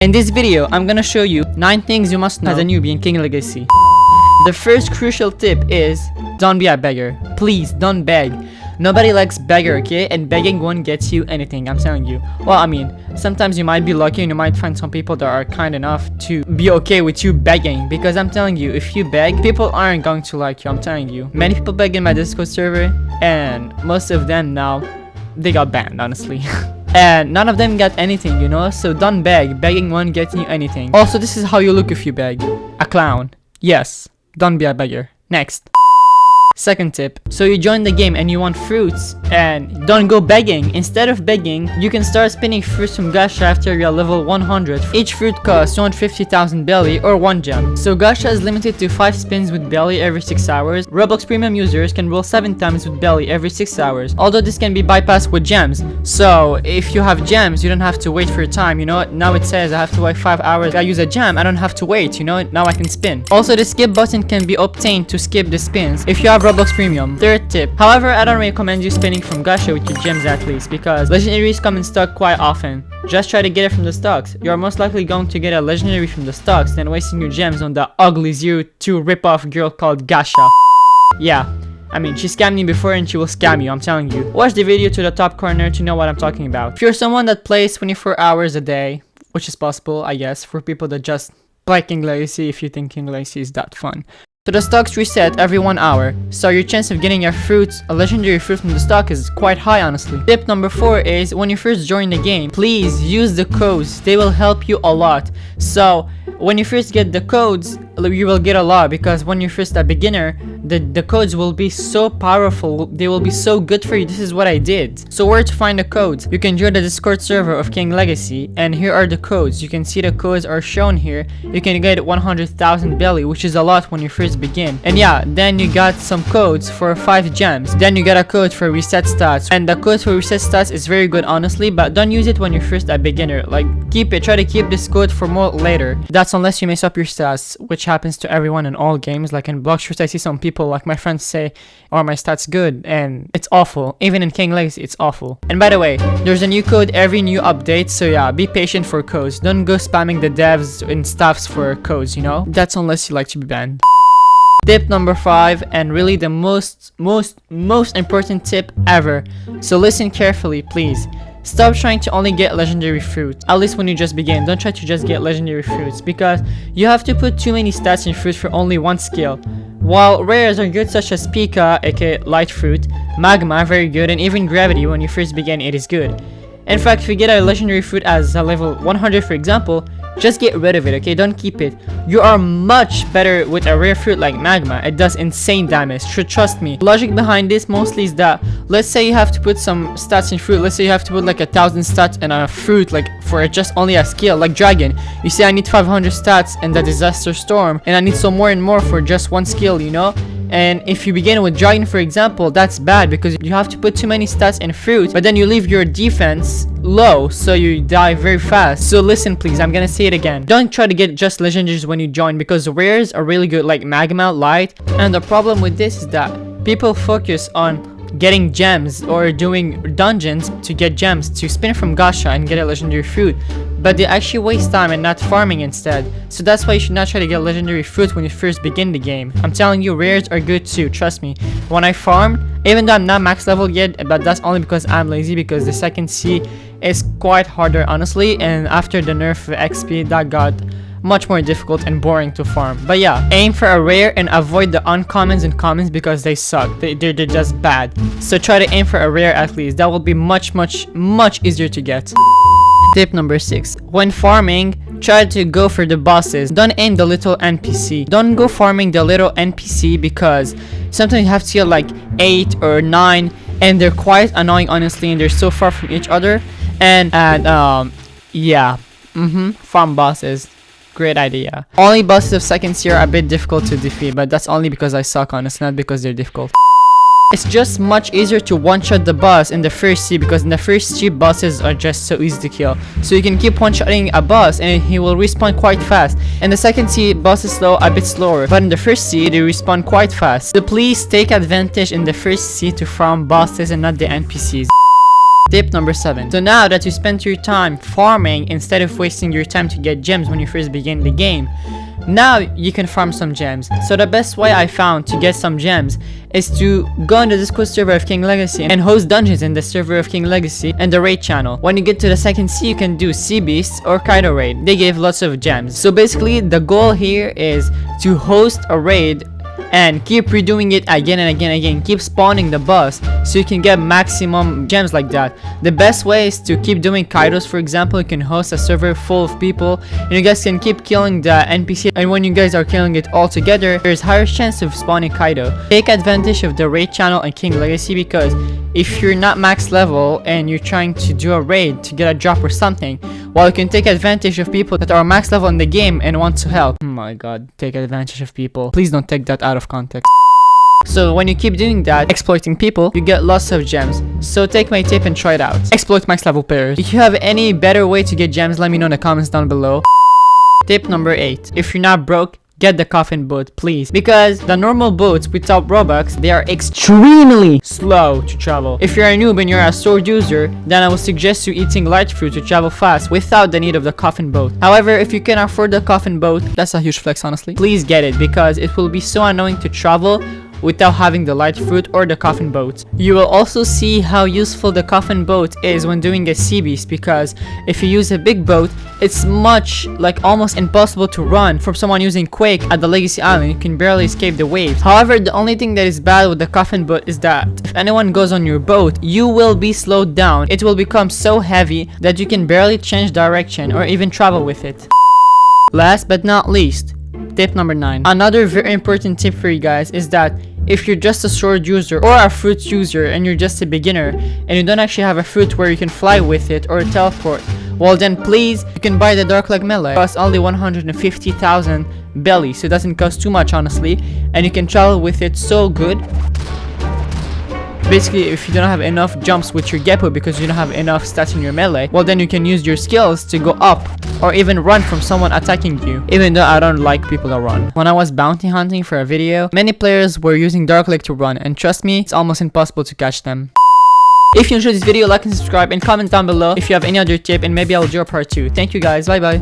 In this video, I'm gonna show you 9 things you must know as a newbie in King Legacy. The first crucial tip is, don't be a beggar. Please, don't beg. Nobody likes beggar, okay? And begging won't get you anything, I'm telling you. Well, I mean, sometimes you might be lucky and you might find some people that are kind enough to be okay with you begging. Because I'm telling you, if you beg, people aren't going to like you, I'm telling you. Many people beg in my Discord server, and most of them now, they got banned, honestly. And none of them got anything, you know, so don't beg. Begging won't get you anything. Also, this is how you look if you beg. A clown. Yes, don't be a beggar. Next. Second tip, so you join the game and you want fruits, and don't go begging. Instead of begging, you can start spinning fruits from gacha after you're level 100. Each fruit costs 250,000 belly or 1 gem. So gacha is limited to 5 spins with belly every 6 hours. Roblox premium users can roll 7 times with belly every 6 hours. Although this can be bypassed with gems. So if you have gems, you don't have to wait for your time, you know. Now it says I have to wait 5 hours. If I use a gem, I don't have to wait, you know. Now I can spin. Also, the skip button can be obtained to skip the spins if you have Roblox Premium. Third tip. However, I don't recommend you spinning from gacha with your gems at least, because legendaries come in stock quite often. Just try to get it from the stocks. You are most likely going to get a legendary from the stocks than wasting your gems on the ugly 02 rip-off girl called Gacha. Yeah, I mean, she scammed me before and she will scam you, I'm telling you. Watch the video to the top corner to know what I'm talking about. If you're someone that plays 24 hours a day, which is possible, I guess, for people that just play King Legacy if you think King Legacy is that fun. So the stocks reset every 1 hour, so your chance of getting a legendary fruit from the stock is quite high, honestly. Tip number 4 is, when you first join the game, please use the codes. They will help you a lot. So when you first get the codes, you will get a lot, because when you're first a beginner, the codes will be so powerful. They will be so good for you. This is what I did. So where to find the codes? You can join the Discord server of King Legacy, and here are the codes. You can see the codes are shown here. You can get 100,000 belly, which is a lot when you first begin. And yeah, then you got some codes for 5 gems. Then you got a code for reset stats, and the code for reset stats is very good, honestly, but don't use it when you're first a beginner. Like, try to keep this code for more later. That's unless you mess up your stats, which happens to everyone in all games. Like in Bloxtrem, I see some people, like my friends, say, "Are my stats good?" and it's awful. Even in King Legacy, it's awful. And by the way, there's a new code every new update, so yeah, be patient for codes. Don't go spamming the devs and staffs for codes, you know. That's unless you like to be banned. Tip number 5, and really the most important tip ever. So listen carefully, please. Stop trying to only get legendary fruit, at least when you just begin. Don't try to just get legendary fruits, because you have to put too many stats in fruit for only one skill. While rares are good, such as Pika, aka light fruit, magma, very good, and even gravity, when you first begin, it is good. In fact, if you get a legendary fruit as a level 100, for example, just get rid of it, okay? Don't keep it. You are much better with a rare fruit like magma. It does insane damage. Trust me. The logic behind this mostly is that, let's say you have to put some stats in fruit. Let's say you have to put like 1,000 stats in a fruit, like for just only a skill, like dragon. You say I need 500 stats in the disaster storm, and I need some more and more for just one skill, you know? And if you begin with dragon, for example, that's bad, because you have to put too many stats in fruit, but then you leave your defense low, so you die very fast. So listen, please, I'm gonna say it again. Don't try to get just legendaries when you join, because rares are really good, like magma, light. And the problem with this is that people focus on getting gems or doing dungeons to get gems to spin from gacha and get a legendary fruit, but they actually waste time and not farming instead. So that's why you should not try to get legendary fruit when you first begin the game. I'm telling you, rares are good too, trust me. When I farmed, even though I'm not max level yet, but that's only because I'm lazy, because the second C is quite harder, honestly, and after the nerf of XP, that got much more difficult and boring to farm. But yeah, aim for a rare and avoid the uncommons and commons, because they suck. They're just bad. So try to aim for a rare at least. That will be much easier to get. Tip number 6. When farming, try to go for the bosses. Don't aim the little NPC. Don't go farming the little NPC, because sometimes you have to get like 8 or 9, and they're quite annoying, honestly, and they're so far from each other. And yeah, farm bosses. Great idea. Only bosses of second tier are a bit difficult to defeat, but that's only because I suck, honestly, not because they're difficult. It's just much easier to one-shot the boss in the first sea, because in the first sea, bosses are just so easy to kill. So you can keep one-shotting a boss and he will respawn quite fast. In the second sea, bosses slow a bit slower, but in the first sea, they respawn quite fast. So please take advantage in the first sea to farm bosses and not the NPCs. Tip number 7. So now that you spent your time farming instead of wasting your time to get gems when you first begin the game, now you can farm some gems. So the best way I found to get some gems is to go on the Discord server of King Legacy and host dungeons in the server of King Legacy and the raid channel. When you get to the second sea, you can do Sea Beasts or Kaido raid. They give lots of gems. So basically the goal here is to host a raid and keep redoing it again and again and again. Keep spawning the boss so you can get maximum gems like that. The best way is to keep doing Kaidos. For example, you can host a server full of people and you guys can keep killing the NPC, and when you guys are killing it all together, there's higher chance of spawning Kaido. Take advantage of the raid channel and King Legacy, because if you're not max level and you're trying to do a raid to get a drop or something, while you can take advantage of people that are max level in the game and want to help. Oh my god, take advantage of people. Please don't take that out of context. So when you keep doing that, exploiting people, you get lots of gems. So take my tip and try it out. Exploit max level players. If you have any better way to get gems, let me know in the comments down below. Tip number 8. If you're not broke, get the coffin boat, please, because the normal boats without Robux, they are extremely slow to travel. If you're a noob and you're a sword user, then I would suggest you eating light fruit to travel fast without the need of the coffin boat. However, if you can afford the coffin boat, that's a huge flex honestly, please get it, because it will be so annoying to travel without having the light fruit or the coffin boat. You will also see how useful the coffin boat is when doing a sea beast, because if you use a big boat, it's much, like almost impossible to run from someone using Quake at the Legacy Island. You can barely escape the waves. However, the only thing that is bad with the coffin boat is that if anyone goes on your boat, you will be slowed down. It will become so heavy that you can barely change direction or even travel with it. Last but not least, tip number 9. Another very important tip for you guys is that if you're just a sword user or a fruit user and you're just a beginner and you don't actually have a fruit where you can fly with it or teleport, well then please, you can buy the Dark Leg Melee. It costs only 150,000 belly, so it doesn't cost too much honestly, and you can travel with it so good. Basically, if you don't have enough jumps with your Geppo because you don't have enough stats in your melee, well then you can use your skills to go up or even run from someone attacking you, even though I don't like people that run. When I was bounty hunting for a video, many players were using Dark Leg to run, and trust me, it's almost impossible to catch them. If you enjoyed this video, like and subscribe and comment down below if you have any other tip, and maybe I'll do a part 2. Thank you guys, bye bye.